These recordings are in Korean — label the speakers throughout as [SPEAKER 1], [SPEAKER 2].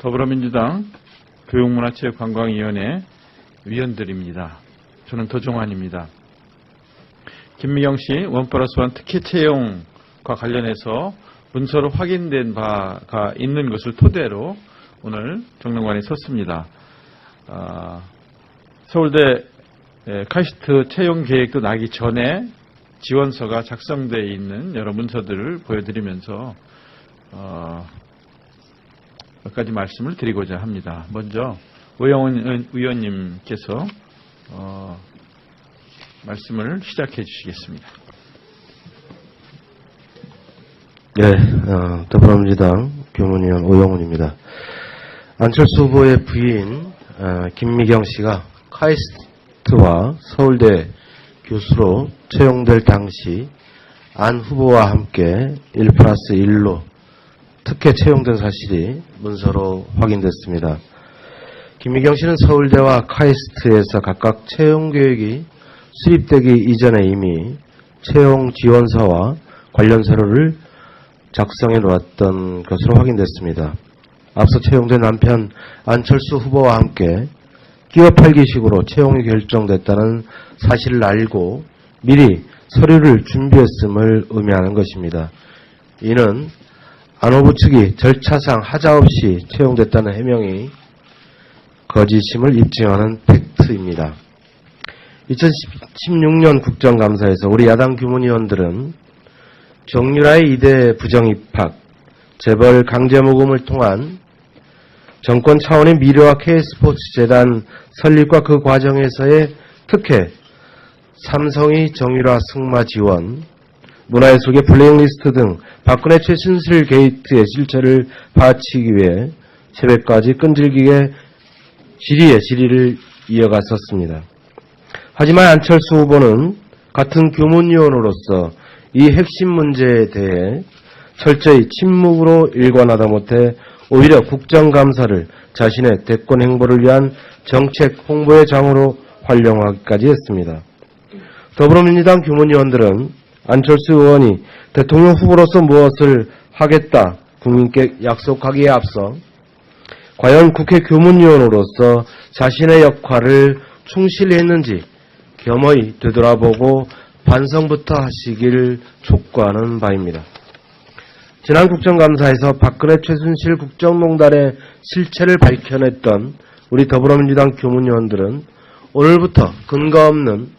[SPEAKER 1] 더불어민주당 교육문화체육관광위원회 위원들입니다. 저는 도종환입니다. 김미경 씨 1+1 특혜 채용과 관련해서 문서로 확인된 바가 있는 것을 토대로 오늘 정론관에 섰습니다. 서울대 카이스트 채용 계획도 나기 전에 지원서가 작성되어 있는 여러 문서들을 보여드리면서 몇 가지 말씀을 드리고자 합니다. 먼저 오영훈 의원님께서 말씀을 시작해 주시겠습니다.
[SPEAKER 2] 네, 더불어민주당 교문위원 오영훈입니다. 안철수 후보의 부인 김미경 씨가 카이스트와 서울대 교수로 채용될 당시 안 후보와 함께 1+1로 특혜 채용된 사실이 문서로 확인됐습니다. 김미경 씨는 서울대와 카이스트에서 각각 채용 계획이 수립되기 이전에 이미 채용 지원서와 관련 서류를 작성해 놓았던 것으로 확인됐습니다. 앞서 채용된 남편 안철수 후보와 함께 끼워 팔기식으로 채용이 결정됐다는 사실을 알고 미리 서류를 준비했음을 의미하는 것입니다. 이는 안 후보 측이 절차상 하자없이 채용됐다는 해명이 거짓임을 입증하는 팩트입니다. 2016년 국정감사에서 우리 야당 교문위원들은 정유라의 이대 부정입학, 재벌 강제모금을 통한 정권 차원의 미래와 K스포츠재단 설립과 그 과정에서의 특혜, 삼성의 정유라 승마 지원, 문화예술계 블랙리스트 등 박근혜 최순실 게이트의 실체를 파헤치기 위해 새벽까지 끈질기게 질의를 이어갔었습니다. 하지만 안철수 후보는 같은 교문위원으로서 이 핵심 문제에 대해 철저히 침묵으로 일관하다 못해 오히려 국정감사를 자신의 대권 행보를 위한 정책 홍보의 장으로 활용하기까지 했습니다. 더불어민주당 교문위원들은 안철수 의원이 대통령 후보로서 무엇을 하겠다 국민께 약속하기에 앞서 과연 국회 교문위원으로서 자신의 역할을 충실히 했는지 겸허히 되돌아보고 반성부터 하시길 촉구하는 바입니다. 지난 국정감사에서 박근혜 최순실 국정농단의 실체를 밝혀냈던 우리 더불어민주당 교문위원들은 오늘부터 근거 없는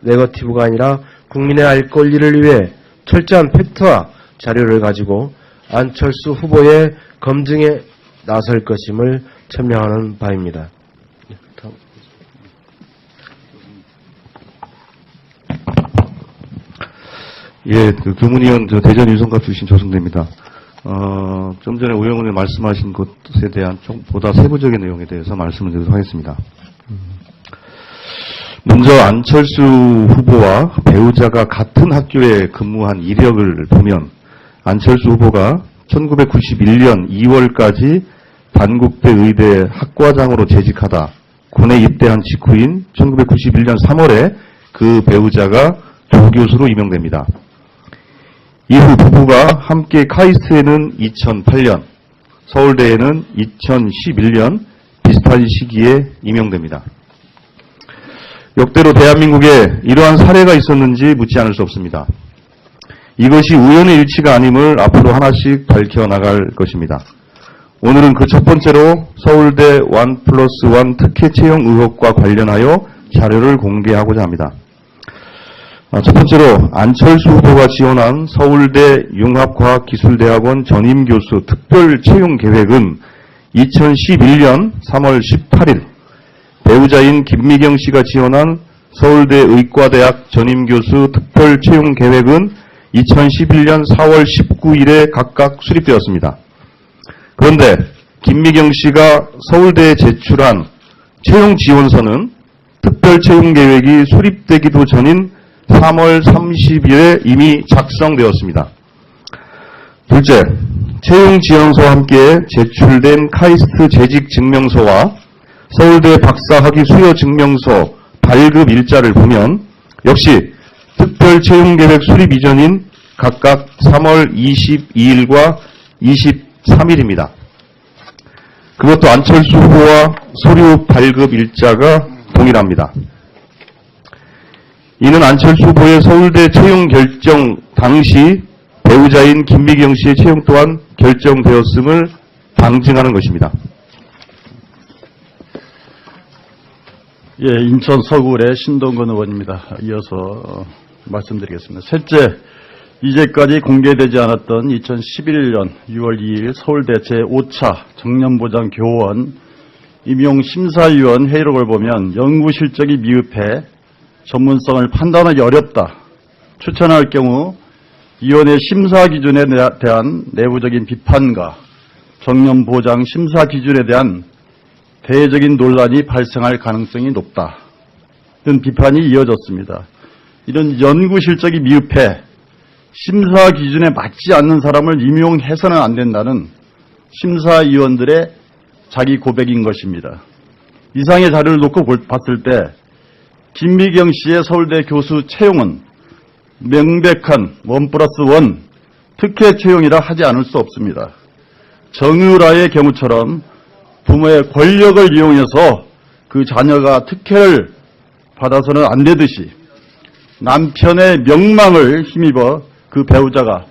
[SPEAKER 2] 네거티브가 아니라 국민의 알 권리를 위해 철저한 팩트와 자료를 가지고 안철수 후보의 검증에 나설 것임을 천명하는 바입니다.
[SPEAKER 3] 예, 교문위원 대전 유성갑 출신 조승대입니다. 좀 전에 오영훈 의원 말씀하신 것에 대한 좀 보다 세부적인 내용에 대해서 말씀을 드리도록 하겠습니다. 먼저 안철수 후보와 배우자가 같은 학교에 근무한 이력을 보면 안철수 후보가 1991년 2월까지 단국대 의대 학과장으로 재직하다 군에 입대한 직후인 1991년 3월에 그 배우자가 조교수로 임명됩니다. 이후 부부가 함께 카이스트에는 2008년, 서울대에는 2011년 비슷한 시기에 임명됩니다. 역대로 대한민국에 이러한 사례가 있었는지 묻지 않을 수 없습니다. 이것이 우연의 일치가 아님을 앞으로 하나씩 밝혀나갈 것입니다. 오늘은 그 첫 번째로 서울대 1+1 특혜 채용 의혹과 관련하여 자료를 공개하고자 합니다. 첫 번째로 안철수 후보가 지원한 서울대 융합과학기술대학원 전임교수 특별 채용 계획은 2011년 3월 18일 배우자인 김미경 씨가 지원한 서울대 의과대학 전임교수 특별 채용 계획은 2011년 4월 19일에 각각 수립되었습니다. 그런데 김미경 씨가 서울대에 제출한 채용 지원서는 특별 채용 계획이 수립되기도 전인 3월 30일에 이미 작성되었습니다. 둘째, 채용 지원서와 함께 제출된 카이스트 재직 증명서와 서울대 박사학위 수여 증명서 발급 일자를 보면 역시 특별 채용 계획 수립 이전인 각각 3월 22일과 23일입니다. 그것도 안철수 후보와 서류 발급 일자가 동일합니다. 이는 안철수 후보의 서울대 채용 결정 당시 배우자인 김미경 씨의 채용 또한 결정되었음을 방증하는 것입니다.
[SPEAKER 4] 예, 인천 서구의 신동근 의원입니다. 이어서 말씀드리겠습니다. 셋째, 이제까지 공개되지 않았던 2011년 6월 2일 서울대 제5차 정년보장 교원 임용 심사위원 회의록을 보면 연구 실적이 미흡해 전문성을 판단하기 어렵다. 추천할 경우 위원회 심사 기준에 대한 내부적인 비판과 정년보장 심사 기준에 대한 대외적인 논란이 발생할 가능성이 높다. 이런 비판이 이어졌습니다. 이런 연구 실적이 미흡해 심사 기준에 맞지 않는 사람을 임용해서는 안 된다는 심사위원들의 자기 고백인 것입니다. 이상의 자료를 놓고 봤을 때 김미경 씨의 서울대 교수 채용은 명백한 1+1 특혜 채용이라 하지 않을 수 없습니다. 정유라의 경우처럼 부모의 권력을 이용해서 그 자녀가 특혜를 받아서는 안 되듯이 남편의 명망을 힘입어 그 배우자가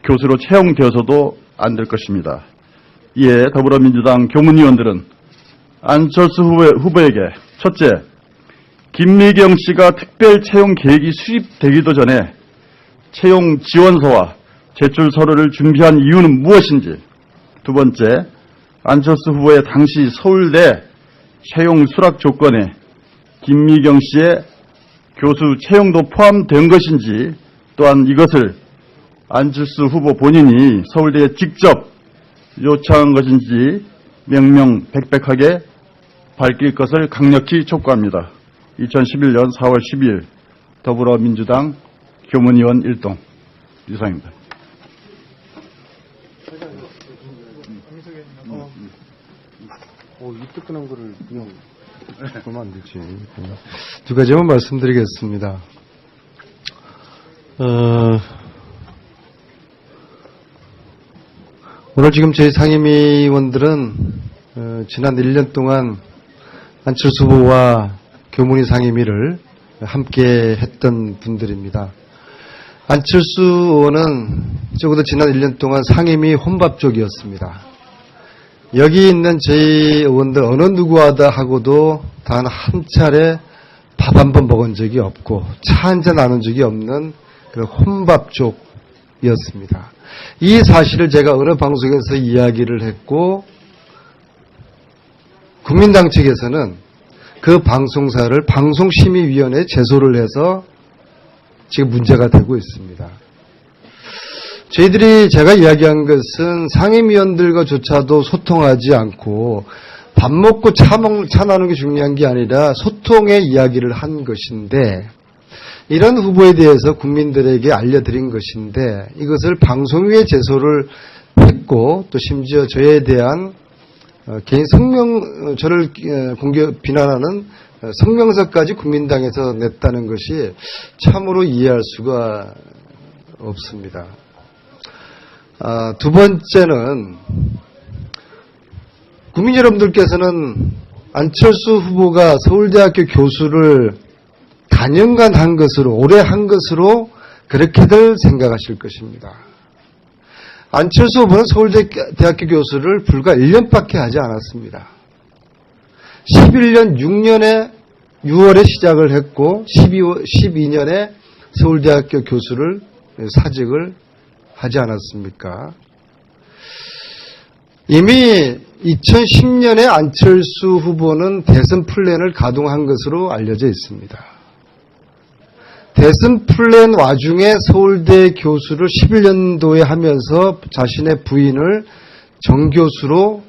[SPEAKER 4] 교수로 채용되어서도 안 될 것입니다. 이에 더불어민주당 교문위원들은 안철수 후보에게 첫째, 김미경 씨가 특별 채용 계획이 수립되기도 전에 채용 지원서와 제출 서류를 준비한 이유는 무엇인지, 두 번째, 안철수 후보의 당시 서울대 채용 수락 조건에 김미경 씨의 교수 채용도 포함된 것인지, 또한 이것을 안철수 후보 본인이 서울대에 직접 요청한 것인지 명명백백하게 밝힐 것을 강력히 촉구합니다. 2011년 4월 12일 더불어민주당 교문위원 1동 이상입니다.
[SPEAKER 5] 이 뜨끈한 거를 그냥 보면 안 되지. 두 가지만 말씀드리겠습니다. 오늘 지금 저희 상임위원들은 지난 1년 동안 안철수 후보와 교문위 상임위를 함께 했던 분들입니다. 안철수 의원은 적어도 지난 1년 동안 상임위 혼밥족이었습니다. 여기 있는 저희 의원들 어느 누구하고도 단 한 차례 밥 한 번 먹은 적이 없고 차 한 잔 나눈 적이 없는 그런 혼밥족이었습니다. 이 사실을 제가 어느 방송에서 이야기를 했고 국민당 측에서는 그 방송사를 방송심의위원회에 제소를 해서 지금 문제가 되고 있습니다. 저희들이 제가 이야기한 것은 상임위원들과조차도 소통하지 않고 밥 먹고 차 나누는 게 중요한 게 아니라 소통의 이야기를 한 것인데 이런 후보에 대해서 국민들에게 알려드린 것인데 이것을 방송위에 제소를 했고 또 심지어 저에 대한 개인 저를 비난하는 성명서까지 국민당에서 냈다는 것이 참으로 이해할 수가 없습니다. 두 번째는 국민 여러분들께서는 안철수 후보가 서울대학교 교수를 단연간 한 것으로, 오래 한 것으로 그렇게들 생각하실 것입니다. 안철수 후보는 서울대학교 교수를 불과 1년밖에 하지 않았습니다. 11년 6년에 6월에 시작을 했고 12년에 서울대학교 교수를 사직을 하지 않았습니까? 이미 2010년에 안철수 후보는 대선 플랜을 가동한 것으로 알려져 있습니다. 대선 플랜 와중에 서울대 교수를 11년도에 하면서 자신의 부인을 정교수로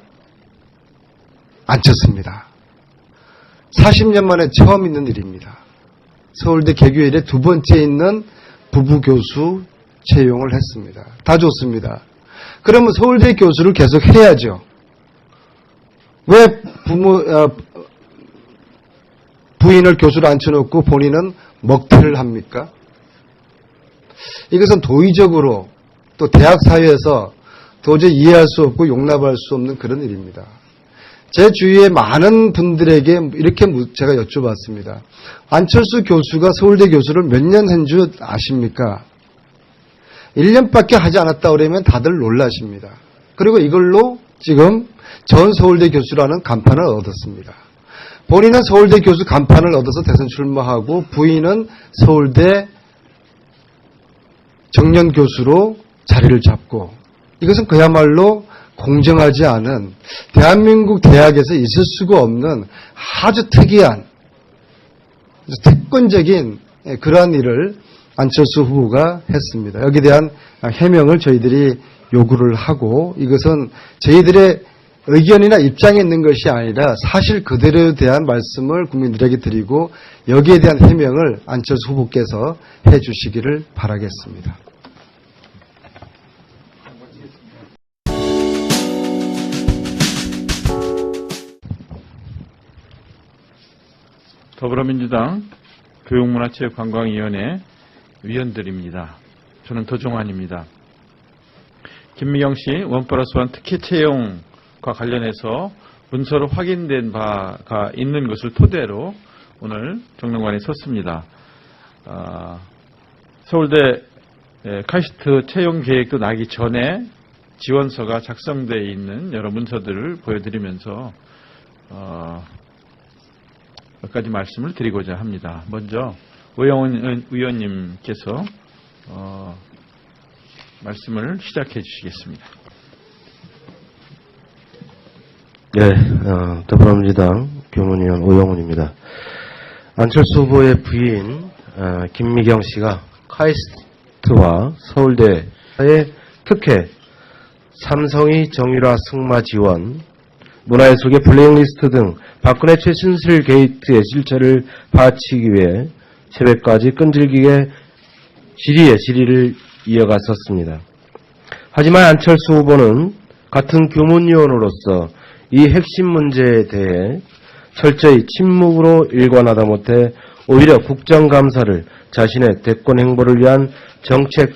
[SPEAKER 5] 앉혔습니다. 40년 만에 처음 있는 일입니다. 서울대 개교 이래 두 번째 있는 부부 교수 채용을 했습니다. 다 좋습니다. 그러면 서울대 교수를 계속 해야죠. 왜 부인을 교수로 앉혀놓고 본인은 먹튀를 합니까? 이것은 도의적으로 또 대학 사회에서 도저히 이해할 수 없고 용납할 수 없는 그런 일입니다. 제 주위에 많은 분들에게 이렇게 제가 여쭤봤습니다. 안철수 교수가 서울대 교수를 몇 년 한 줄 아십니까? 1년밖에 하지 않았다 그러면 다들 놀라십니다. 그리고 이걸로 지금 전 서울대 교수라는 간판을 얻었습니다. 본인은 서울대 교수 간판을 얻어서 대선 출마하고 부인은 서울대 정년 교수로 자리를 잡고, 이것은 그야말로 공정하지 않은, 대한민국 대학에서 있을 수가 없는 아주 특이한, 특권적인 그러한 일을 안철수 후보가 했습니다. 여기에 대한 해명을 저희들이 요구를 하고, 이것은 저희들의 의견이나 입장에 있는 것이 아니라 사실 그대로에 대한 말씀을 국민들에게 드리고, 여기에 대한 해명을 안철수 후보께서 해 주시기를 바라겠습니다.
[SPEAKER 1] 더불어민주당 교육문화체육관광위원회 위원들입니다. 저는 도종환입니다. 김미경 씨 원+1 특혜 채용과 관련해서 문서로 확인된 바가 있는 것을 토대로 오늘 정론관에 섰습니다. 서울대 카이스트 채용 계획도 나기 전에 지원서가 작성되어 있는 여러 문서들을 보여드리면서 몇 가지 말씀을 드리고자 합니다. 먼저 오영훈 의원님께서 말씀을 시작해 주시겠습니다.
[SPEAKER 2] 네, 더불어민주당 교문위원 오영훈입니다. 안철수 후보의 부인 김미경 씨가 카이스트와 서울대의 특혜, 삼성이 정유라 승마 지원, 문화예술계 블랙리스트 등 박근혜 최순실 게이트의 실체를 파헤치기 위해 새벽까지 끈질기게 질의를 이어갔었습니다. 하지만 안철수 후보는 같은 교문위원으로서 이 핵심 문제에 대해 철저히 침묵으로 일관하다 못해 오히려 국정감사를 자신의 대권 행보를 위한 정책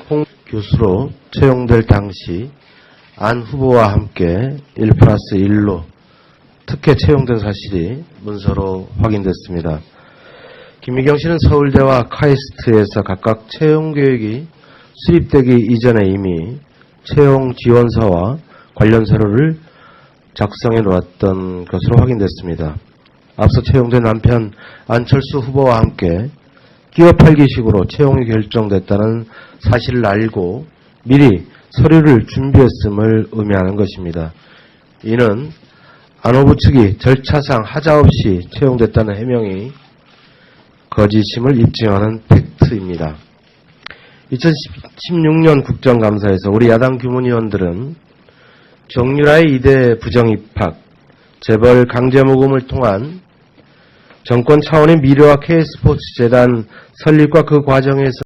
[SPEAKER 2] 교수로 채용될 당시 안 후보와 함께 1+1로 특혜 채용된 사실이 문서로 확인됐습니다. 김미경 씨는 서울대와 카이스트에서 각각 채용 계획이 수립되기 이전에 이미 채용 지원서와 관련 서류를 작성해 놓았던 것으로 확인됐습니다. 앞서 채용된 남편 안철수 후보와 함께 끼어 팔기식으로 채용이 결정됐다는 사실을 알고 미리 서류를 준비했음을 의미하는 것입니다. 이는 안 후보 측이 절차상 하자 없이 채용됐다는 해명이 거짓임을 입증하는 팩트입니다. 2016년 국정감사에서 우리 야당 규문위원들은 정유라의 이대 부정입학, 재벌 강제모금을 통한 정권 차원의 미래와 K스포츠재단 설립과 그 과정에서